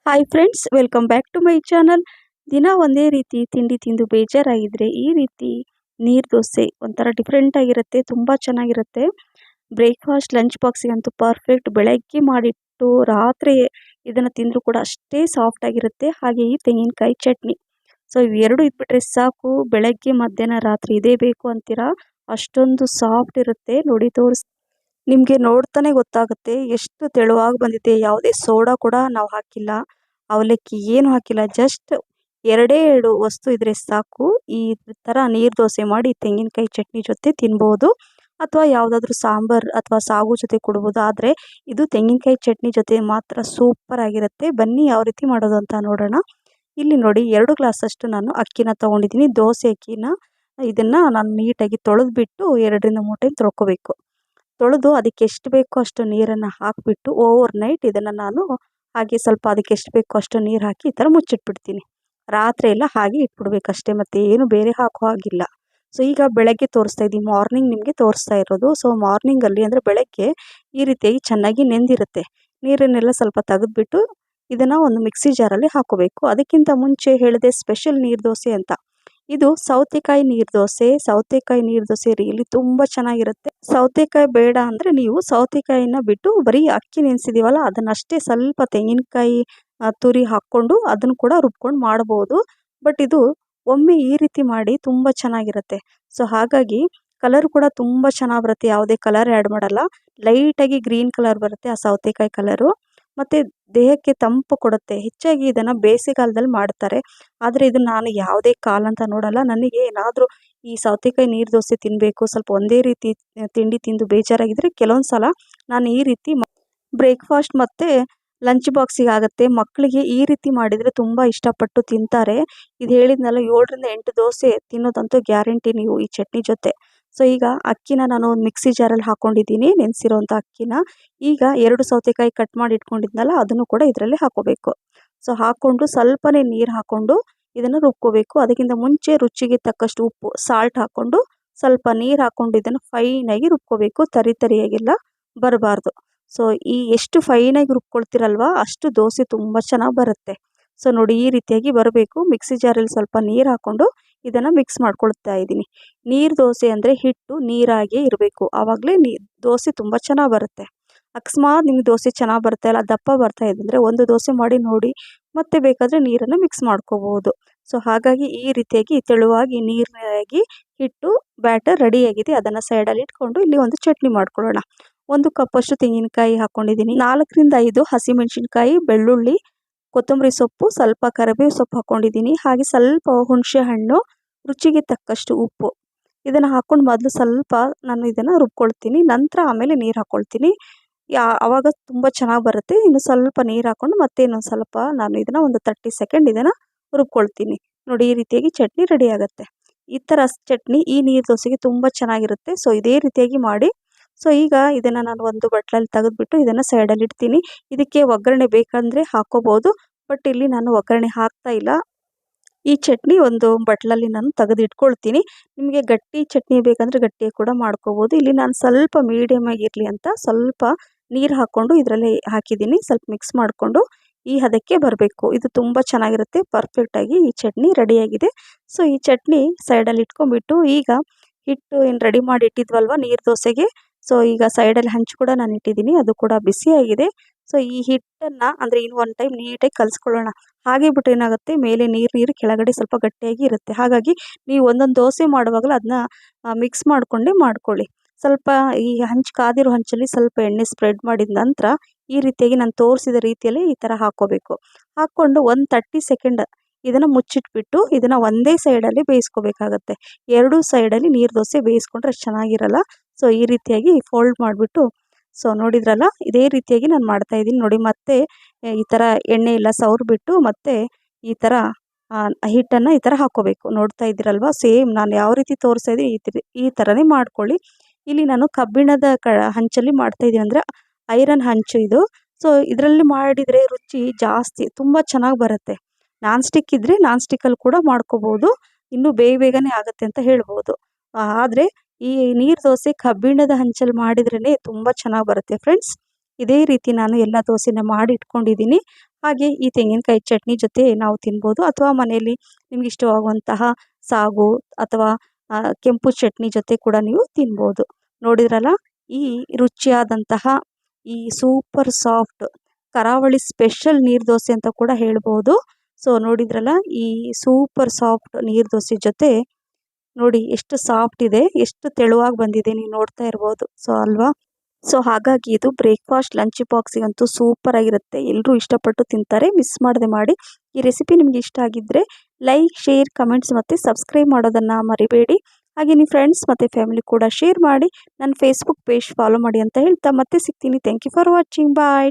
Hi friends, welcome back to my channel. ದಿನ ಒಂದೇ ರೀತಿ ತಿಂಡಿ ತಿಂದು ಬೇಜಾರಾಗಿದ್ದರೆ ಈ ರೀತಿ ನೀರು ದೋಸೆ ಒಂಥರ ಡಿಫ್ರೆಂಟ್ ಆಗಿರುತ್ತೆ, ತುಂಬ ಚೆನ್ನಾಗಿರುತ್ತೆ. ಬ್ರೇಕ್ಫಾಸ್ಟ್ ಲಂಚ್ ಬಾಕ್ಸಿಗಂತೂ ಪರ್ಫೆಕ್ಟ್. ಬೆಳಗ್ಗೆ ಮಾಡಿಟ್ಟು ರಾತ್ರಿ ಇದನ್ನು ತಿಂದರೂ ಕೂಡ ಅಷ್ಟೇ ಸಾಫ್ಟ್ ಆಗಿರುತ್ತೆ. ಹಾಗೆ ಈ ತೆಂಗಿನಕಾಯಿ ಚಟ್ನಿ, ಸೊ ಇವೆರಡು ಇದ್ಬಿಟ್ರೆ ಸಾಕು. ಬೆಳಗ್ಗೆ ಮಧ್ಯಾಹ್ನ ರಾತ್ರಿ ಇದೇ ಬೇಕು ಅಂತೀರಾ, ಅಷ್ಟೊಂದು ಸಾಫ್ಟ್ ಇರುತ್ತೆ. ನೋಡಿ ನಿಮಗೆ ನೋಡ್ತಾನೆ ಗೊತ್ತಾಗುತ್ತೆ ಎಷ್ಟು ತೆಳುವಾಗಿ ಬಂದಿದೆ. ಯಾವುದೇ ಸೋಡಾ ಕೂಡ ನಾವು ಹಾಕಿಲ್ಲ, ಅವಲಕ್ಕಿ ಏನು ಹಾಕಿಲ್ಲ. ಜಸ್ಟ್ ಎರಡೇ ಎರಡು ವಸ್ತು ಇದ್ರೆ ಸಾಕು. ಈ ಥರ ನೀರು ದೋಸೆ ಮಾಡಿ ತೆಂಗಿನಕಾಯಿ ಚಟ್ನಿ ಜೊತೆ ತಿನ್ಬೋದು, ಅಥವಾ ಯಾವುದಾದ್ರೂ ಸಾಂಬಾರ್ ಅಥವಾ ಸಾಗು ಜೊತೆ ಕೊಡ್ಬೋದು. ಆದರೆ ಇದು ತೆಂಗಿನಕಾಯಿ ಚಟ್ನಿ ಜೊತೆ ಮಾತ್ರ ಸೂಪರ್ ಆಗಿರುತ್ತೆ. ಬನ್ನಿ ಯಾವ ರೀತಿ ಮಾಡೋದು ಅಂತ ನೋಡೋಣ. ಇಲ್ಲಿ ನೋಡಿ, 2 ಗ್ಲಾಸಷ್ಟು ನಾನು ಅಕ್ಕಿನ ತೊಗೊಂಡಿದ್ದೀನಿ, ದೋಸೆ ಅಕ್ಕಿನ. ಇದನ್ನು ನಾನು ನೀಟಾಗಿ ತೊಳೆದ್ಬಿಟ್ಟು 2ರಿಂದ 3 ಟೈಮ್ ತೊಳ್ಕೊಬೇಕು. ತೊಳೆದು ಅದಕ್ಕೆ ಎಷ್ಟು ಬೇಕೋ ಅಷ್ಟು ನೀರನ್ನು ಹಾಕಿಬಿಟ್ಟು ಓವರ್ ನೈಟ್ ಇದನ್ನು ನಾನು ಹಾಗೆ ಸ್ವಲ್ಪ ಅದಕ್ಕೆ ಎಷ್ಟು ಬೇಕೋ ಅಷ್ಟು ನೀರು ಹಾಕಿ ಈ ಥರ ಮುಚ್ಚಿಟ್ಬಿಡ್ತೀನಿ. ರಾತ್ರಿ ಎಲ್ಲ ಹಾಗೆ ಇಟ್ಬಿಡ್ಬೇಕಷ್ಟೇ, ಮತ್ತು ಏನು ಬೇರೆ ಹಾಕೋ ಹಾಗಿಲ್ಲ. ಸೊ ಈಗ ಬೆಳಗ್ಗೆ ತೋರಿಸ್ತಾ ಇದ್ದೀನಿ, ಮಾರ್ನಿಂಗ್ ನಿಮಗೆ ತೋರಿಸ್ತಾ ಇರೋದು. ಸೊ ಮಾರ್ನಿಂಗಲ್ಲಿ ಅಂದರೆ ಬೆಳಗ್ಗೆ ಈ ರೀತಿಯಾಗಿ ಚೆನ್ನಾಗಿ ನೆಂದಿರುತ್ತೆ. ನೀರನ್ನೆಲ್ಲ ಸ್ವಲ್ಪ ತೆಗೆದುಬಿಟ್ಟು ಇದನ್ನು ಒಂದು ಮಿಕ್ಸಿ ಜಾರಲ್ಲಿ ಹಾಕೋಬೇಕು. ಅದಕ್ಕಿಂತ ಮುಂಚೆ ಹೇಳಿದೆ ಸ್ಪೆಷಲ್ ನೀರು ದೋಸೆ ಅಂತ. ಇದು ಸೌತೆಕಾಯಿ ನೀರು ದೋಸೆ. ಸೌತೆಕಾಯಿ ನೀರು ದೋಸೆ ರಿಯಲಿ ತುಂಬ ಚೆನ್ನಾಗಿರುತ್ತೆ. ಸೌತೆಕಾಯಿ ಬೇಡ ಅಂದರೆ ನೀವು ಸೌತೆಕಾಯಿನ ಬಿಟ್ಟು ಬರೀ ಅಕ್ಕಿ ನೆನೆಸಿದೀವಲ್ಲ ಅದನ್ನಷ್ಟೇ ಸ್ವಲ್ಪ ತೆಂಗಿನಕಾಯಿ ತುರಿ ಹಾಕ್ಕೊಂಡು ಅದನ್ನು ಕೂಡ ರುಬ್ಕೊಂಡು ಮಾಡ್ಬೋದು. ಬಟ್ ಇದು ಒಮ್ಮೆ ಈ ರೀತಿ ಮಾಡಿ ತುಂಬ ಚೆನ್ನಾಗಿರುತ್ತೆ. ಸೊ ಹಾಗಾಗಿ ಕಲರ್ ಕೂಡ ತುಂಬ ಚೆನ್ನಾಗಿ ಬರುತ್ತೆ. ಯಾವುದೇ ಕಲರ್ ಆ್ಯಡ್ ಮಾಡಲ್ಲ, ಲೈಟಾಗಿ ಗ್ರೀನ್ ಕಲರ್ ಬರುತ್ತೆ ಆ ಸೌತೆಕಾಯಿ ಕಲರು. ಮತ್ತು ದೇಹಕ್ಕೆ ತಂಪು ಕೊಡುತ್ತೆ. ಹೆಚ್ಚಾಗಿ ಇದನ್ನು ಬೇಸಿಗೆಗಾಲದಲ್ಲಿ ಮಾಡ್ತಾರೆ. ಆದರೆ ಇದನ್ನು ನಾನು ಯಾವುದೇ ಕಾಲ ಅಂತ ನೋಡಲ್ಲ. ನನಗೆ ಏನಾದರೂ ಈ ಸೌತೆಕಾಯಿ ನೀರು ದೋಸೆ ತಿನ್ನಬೇಕು, ಸ್ವಲ್ಪ ಒಂದೇ ರೀತಿ ತಿಂಡಿ ತಿಂದು ಬೇಜಾರಾಗಿದ್ದರೆ ಕೆಲವೊಂದು ಸಲ ನಾನು ಈ ರೀತಿ ಬ್ರೇಕ್ಫಾಸ್ಟ್ ಮತ್ತು ಲಂಚ್ ಬಾಕ್ಸಿಗೆ ಆಗುತ್ತೆ. ಮಕ್ಕಳಿಗೆ ಈ ರೀತಿ ಮಾಡಿದರೆ ತುಂಬ ಇಷ್ಟಪಟ್ಟು ತಿಂತಾರೆ. ಇದು ಹೇಳಿದ್ನಲ್ಲ, 7ರಿಂದ 8 ದೋಸೆ ತಿನ್ನೋದಂತೂ ಗ್ಯಾರಂಟಿ ನೀವು ಈ ಚಟ್ನಿ ಜೊತೆ. ಸೊ ಈಗ ಅಕ್ಕಿನ ನಾನು ಒಂದು ಮಿಕ್ಸಿ ಜಾರಲ್ಲಿ ಹಾಕ್ಕೊಂಡಿದ್ದೀನಿ, ನೆನೆಸಿರೋಂಥ ಅಕ್ಕಿನ. ಈಗ 2 ಸೌತೆಕಾಯಿ ಕಟ್ ಮಾಡಿ ಇಟ್ಕೊಂಡಿದ್ನಲ್ಲ ಅದನ್ನು ಕೂಡ ಇದರಲ್ಲಿ ಹಾಕೋಬೇಕು. ಸೊ ಹಾಕ್ಕೊಂಡು ಸ್ವಲ್ಪನೇ ನೀರು ಹಾಕ್ಕೊಂಡು ಇದನ್ನು ರುಬ್ಕೋಬೇಕು. ಅದಕ್ಕಿಂತ ಮುಂಚೆ ರುಚಿಗೆ ತಕ್ಕಷ್ಟು ಉಪ್ಪು, ಸಾಲ್ಟ್ ಹಾಕ್ಕೊಂಡು ಸ್ವಲ್ಪ ನೀರು ಹಾಕ್ಕೊಂಡು ಇದನ್ನು ಫೈನಾಗಿ ರುಬ್ಕೋಬೇಕು. ತರಿಯಾಗೆಲ್ಲ ಬರಬಾರ್ದು. ಸೊ ಈ ಎಷ್ಟು ಫೈನಾಗಿ ರುಬ್ಕೊಳ್ತೀರಲ್ವ ಅಷ್ಟು ದೋಸೆ ತುಂಬ ಚೆನ್ನಾಗಿ ಬರುತ್ತೆ. ಸೊ ನೋಡಿ, ಈ ರೀತಿಯಾಗಿ ಬರಬೇಕು. ಮಿಕ್ಸಿ ಜಾರಲ್ಲಿ ಸ್ವಲ್ಪ ನೀರು ಹಾಕ್ಕೊಂಡು ಇದನ್ನು ಮಿಕ್ಸ್ ಮಾಡ್ಕೊಳ್ತಾ ಇದ್ದೀನಿ. ನೀರು ದೋಸೆ ಅಂದರೆ ಹಿಟ್ಟು ನೀರಾಗೇ ಇರಬೇಕು, ಆವಾಗಲೇ ದೋಸೆ ತುಂಬ ಚೆನ್ನಾಗಿ ಬರುತ್ತೆ. ಅಕಸ್ಮಾತ್ ನಿಮ್ಗೆ ದೋಸೆ ಚೆನ್ನಾಗಿ ಬರ್ತಾ ಇಲ್ಲ, ದಪ್ಪ ಬರ್ತಾ ಇದೆ ಅಂದರೆ ಒಂದು ದೋಸೆ ಮಾಡಿ ನೋಡಿ, ಮತ್ತೆ ಬೇಕಾದರೆ ನೀರನ್ನು ಮಿಕ್ಸ್ ಮಾಡ್ಕೋಬೋದು. ಸೊ ಹಾಗಾಗಿ ಈ ರೀತಿಯಾಗಿ ತೆಳುವಾಗಿ ನೀರಾಗಿ ಹಿಟ್ಟು ಬ್ಯಾಟರ್ ರೆಡಿಯಾಗಿದೆ. ಅದನ್ನು ಸೈಡಲ್ಲಿ ಇಟ್ಕೊಂಡು ಇಲ್ಲಿ ಒಂದು ಚಟ್ನಿ ಮಾಡ್ಕೊಳ್ಳೋಣ. 1 ಕಪ್ಪಷ್ಟು ತೆಂಗಿನಕಾಯಿ ಹಾಕ್ಕೊಂಡಿದ್ದೀನಿ, 4ರಿಂದ 5 ಹಸಿಮೆಣಸಿನ್ಕಾಯಿ, ಬೆಳ್ಳುಳ್ಳಿ, ಕೊತ್ತಂಬರಿ ಸೊಪ್ಪು, ಸ್ವಲ್ಪ ಕರಿಬೇವು ಸೊಪ್ಪು ಹಾಕ್ಕೊಂಡಿದ್ದೀನಿ. ಹಾಗೆ ಸ್ವಲ್ಪ ಹುಣಸೆ ಹಣ್ಣು, ರುಚಿಗೆ ತಕ್ಕಷ್ಟು ಉಪ್ಪು. ಇದನ್ನು ಹಾಕ್ಕೊಂಡು ಮೊದಲು ಸ್ವಲ್ಪ ನಾನು ಇದನ್ನು ರುಬ್ಕೊಳ್ತೀನಿ, ನಂತರ ಆಮೇಲೆ ನೀರು ಹಾಕ್ಕೊಳ್ತೀನಿ. ಆವಾಗ ತುಂಬ ಚೆನ್ನಾಗಿ ಬರುತ್ತೆ. ಇನ್ನು ಸ್ವಲ್ಪ ನೀರು ಹಾಕ್ಕೊಂಡು ಮತ್ತೆ ಇನ್ನೊಂದು ಸ್ವಲ್ಪ ನಾನು ಇದನ್ನು ಒಂದು 30 ಸೆಕೆಂಡ್ ಇದನ್ನು ರುಬ್ಕೊಳ್ತೀನಿ. ನೋಡಿ, ಈ ರೀತಿಯಾಗಿ ಚಟ್ನಿ ರೆಡಿ ಆಗುತ್ತೆ. ಈ ಥರ ಚಟ್ನಿ ಈ ನೀರು ದೋಸೆಗೆ ತುಂಬ ಚೆನ್ನಾಗಿರುತ್ತೆ. ಸೊ ಇದೇ ರೀತಿಯಾಗಿ ಮಾಡಿ. ಸೊ ಈಗ ಇದನ್ನು ನಾನು ಒಂದು ಬಟ್ಲಲ್ಲಿ ತೆಗೆದುಬಿಟ್ಟು ಇದನ್ನು ಸೈಡಲ್ಲಿ ಇಡ್ತೀನಿ. ಇದಕ್ಕೆ ಒಗ್ಗರಣೆ ಬೇಕಂದರೆ ಹಾಕ್ಕೋಬೋದು, ಬಟ್ ಇಲ್ಲಿ ನಾನು ಒಗ್ಗರಣೆ ಹಾಕ್ತಾ ಇಲ್ಲ. ಈ ಚಟ್ನಿ ಒಂದು ಬಟ್ಲಲ್ಲಿ ನಾನು ತೆಗೆದು ಇಟ್ಕೊಳ್ತೀನಿ. ನಿಮಗೆ ಗಟ್ಟಿ ಚಟ್ನಿ ಬೇಕಂದರೆ ಗಟ್ಟಿಯಾಗಿ ಕೂಡ ಮಾಡ್ಕೋಬೋದು. ಇಲ್ಲಿ ನಾನು ಸ್ವಲ್ಪ ಮೀಡಿಯಮ್ ಆಗಿರಲಿ ಅಂತ ಸ್ವಲ್ಪ ನೀರು ಹಾಕ್ಕೊಂಡು ಇದರಲ್ಲಿ ಹಾಕಿದ್ದೀನಿ. ಸ್ವಲ್ಪ ಮಿಕ್ಸ್ ಮಾಡಿಕೊಂಡು ಈ ಹದಕ್ಕೆ ಬರಬೇಕು. ಇದು ತುಂಬ ಚೆನ್ನಾಗಿರುತ್ತೆ. ಪರ್ಫೆಕ್ಟಾಗಿ ಈ ಚಟ್ನಿ ರೆಡಿಯಾಗಿದೆ. ಸೊ ಈ ಚಟ್ನಿ ಸೈಡಲ್ಲಿ ಇಟ್ಕೊಂಡ್ಬಿಟ್ಟು ಈಗ ಹಿಟ್ಟು ಏನು ರೆಡಿ ಮಾಡಿ ಇಟ್ಟಿದ್ವಲ್ವ ನೀರು ದೋಸೆಗೆ, ಸೊ ಈಗ ಸೈಡಲ್ಲಿ ಹಂಚು ಕೂಡ ನಾನು ಇಟ್ಟಿದ್ದೀನಿ, ಅದು ಕೂಡ ಬಿಸಿಯಾಗಿದೆ. ಸೊ ಈ ಹಿಟ್ಟನ್ನು ಅಂದರೆ ಇನ್ನು ಒಂದು ಟೈಮ್ ನೀಟಾಗಿ ಕಲಿಸ್ಕೊಳ್ಳೋಣ. ಹಾಗೆ ಬಿಟ್ಟು ಏನಾಗುತ್ತೆ, ಮೇಲೆ ನೀರು ಕೆಳಗಡೆ ಸ್ವಲ್ಪ ಗಟ್ಟಿಯಾಗಿ ಇರುತ್ತೆ. ಹಾಗಾಗಿ ನೀವು ಒಂದೊಂದು ದೋಸೆ ಮಾಡುವಾಗಲೂ ಅದನ್ನ ಮಿಕ್ಸ್ ಮಾಡಿಕೊಂಡೇ ಮಾಡ್ಕೊಳ್ಳಿ. ಸ್ವಲ್ಪ ಈ ಹಂಚು ಕಾದಿರೋ ಹಂಚಲ್ಲಿ ಸ್ವಲ್ಪ ಎಣ್ಣೆ ಸ್ಪ್ರೆಡ್ ಮಾಡಿದ ನಂತರ ಈ ರೀತಿಯಾಗಿ ನಾನು ತೋರಿಸಿದ ರೀತಿಯಲ್ಲಿ ಈ ಥರ ಹಾಕ್ಕೋಬೇಕು. ಹಾಕ್ಕೊಂಡು ಒಂದು 30 ಸೆಕೆಂಡ್ ಇದನ್ನು ಮುಚ್ಚಿಟ್ಬಿಟ್ಟು ಇದನ್ನು ಒಂದೇ ಸೈಡಲ್ಲಿ ಬೇಯಿಸ್ಕೋಬೇಕಾಗತ್ತೆ. 2 ಸೈಡಲ್ಲಿ ನೀರು ದೋಸೆ ಬೇಯಿಸ್ಕೊಂಡ್ರೆ ಅಷ್ಟು ಚೆನ್ನಾಗಿರಲ್ಲ. ಸೊ ಈ ರೀತಿಯಾಗಿ ಫೋಲ್ಡ್ ಮಾಡಿಬಿಟ್ಟು, ಸೊ ನೋಡಿದ್ರಲ್ಲ, ಇದೇ ರೀತಿಯಾಗಿ ನಾನು ಮಾಡ್ತಾಯಿದ್ದೀನಿ. ನೋಡಿ, ಮತ್ತೆ ಈ ಥರ ಎಣ್ಣೆ ಎಲ್ಲ ಸವರ್ಬಿಟ್ಟು ಮತ್ತೆ ಈ ಥರ ಹಿಟ್ಟನ್ನು ಈ ಥರ ಹಾಕ್ಕೋಬೇಕು. ನೋಡ್ತಾ ಇದ್ದೀರಲ್ವ, ಸೇಮ್ ನಾನು ಯಾವ ರೀತಿ ತೋರಿಸ್ತಾ ಇದ್ದೀನಿ ಈ ಥರನೇ ಮಾಡ್ಕೊಳ್ಳಿ. ಇಲ್ಲಿ ನಾನು ಕಬ್ಬಿಣದ ಹಂಚಲ್ಲಿ ಮಾಡ್ತಾಯಿದ್ದೀನಿ, ಅಂದರೆ ಐರನ್ ಹಂಚು ಇದು. ಸೊ ಇದರಲ್ಲಿ ಮಾಡಿದರೆ ರುಚಿ ಜಾಸ್ತಿ ತುಂಬ ಚೆನ್ನಾಗಿ ಬರುತ್ತೆ. ನಾನ್ ಸ್ಟಿಕ್ ಇದ್ದರೆ ನಾನ್ ಸ್ಟಿಕ್ಕಲ್ಲಿ ಕೂಡ ಮಾಡ್ಕೋಬೋದು, ಇನ್ನೂ ಬೇಗನೆ ಆಗುತ್ತೆ ಅಂತ ಹೇಳ್ಬೋದು. ಆದರೆ ಈ ನೀರು ದೋಸೆ ಕಬ್ಬಿಣದ ಹಂಚಲ್ಲಿ ಮಾಡಿದ್ರೇ ತುಂಬ ಚೆನ್ನಾಗಿ ಬರುತ್ತೆ ಫ್ರೆಂಡ್ಸ್. ಇದೇ ರೀತಿ ನಾನು ಎಲ್ಲ ದೋಸೆನ ಮಾಡಿ ಇಟ್ಕೊಂಡಿದ್ದೀನಿ. ಹಾಗೆ ಈ ತೆಂಗಿನಕಾಯಿ ಚಟ್ನಿ ಜೊತೆ ನಾವು ತಿನ್ಬೋದು, ಅಥವಾ ಮನೆಯಲ್ಲಿ ನಿಮ್ಗೆ ಇಷ್ಟವಾಗುವಂತಹ ಸಾಗು ಅಥವಾ ಕೆಂಪು ಚಟ್ನಿ ಜೊತೆ ಕೂಡ ನೀವು ತಿನ್ಬೋದು. ನೋಡಿದ್ರಲ್ಲ, ಈ ರುಚಿಯಾದಂತಹ ಈ ಸೂಪರ್ ಸಾಫ್ಟ್ ಕರಾವಳಿ ಸ್ಪೆಷಲ್ ನೀರು ದೋಸೆ ಅಂತ ಕೂಡ ಹೇಳ್ಬೋದು. ಸೊ ನೋಡಿದ್ರಲ್ಲ, ಈ ಸೂಪರ್ ಸಾಫ್ಟ್ ನೀರು ದೋಸೆ ಜೊತೆ ನೋಡಿ ಎಷ್ಟು ಸಾಫ್ಟ್ ಇದೆ, ಎಷ್ಟು ತೆಳುವಾಗಿ ಬಂದಿದೆ, ನೀವು ನೋಡ್ತಾ ಇರ್ಬೋದು. ಸೊ ಅಲ್ವಾ? ಸೊ ಹಾಗಾಗಿ ಇದು ಬ್ರೇಕ್ಫಾಸ್ಟ್ ಲಂಚ್ ಬಾಕ್ಸಿಗಂತೂ ಸೂಪರ್ ಆಗಿರುತ್ತೆ. ಎಲ್ಲರೂ ಇಷ್ಟಪಟ್ಟು ತಿಂತಾರೆ. ಮಿಸ್ ಮಾಡದೆ ಮಾಡಿ. ಈ ರೆಸಿಪಿ ನಿಮಗೆ ಇಷ್ಟ ಆಗಿದ್ದರೆ ಲೈಕ್, ಶೇರ್, ಕಮೆಂಟ್ಸ್ ಮತ್ತು ಸಬ್ಸ್ಕ್ರೈಬ್ ಮಾಡೋದನ್ನು ಮರಿಬೇಡಿ. ಹಾಗೆ ನಿಮ್ಮ ಫ್ರೆಂಡ್ಸ್ ಮತ್ತು ಫ್ಯಾಮಿಲಿ ಕೂಡ ಶೇರ್ ಮಾಡಿ. ನನ್ನ ಫೇಸ್ಬುಕ್ ಪೇಜ್ ಫಾಲೋ ಮಾಡಿ ಅಂತ ಹೇಳ್ತಾ ಮತ್ತೆ ಸಿಗ್ತೀನಿ. Thank you for watching. Bye.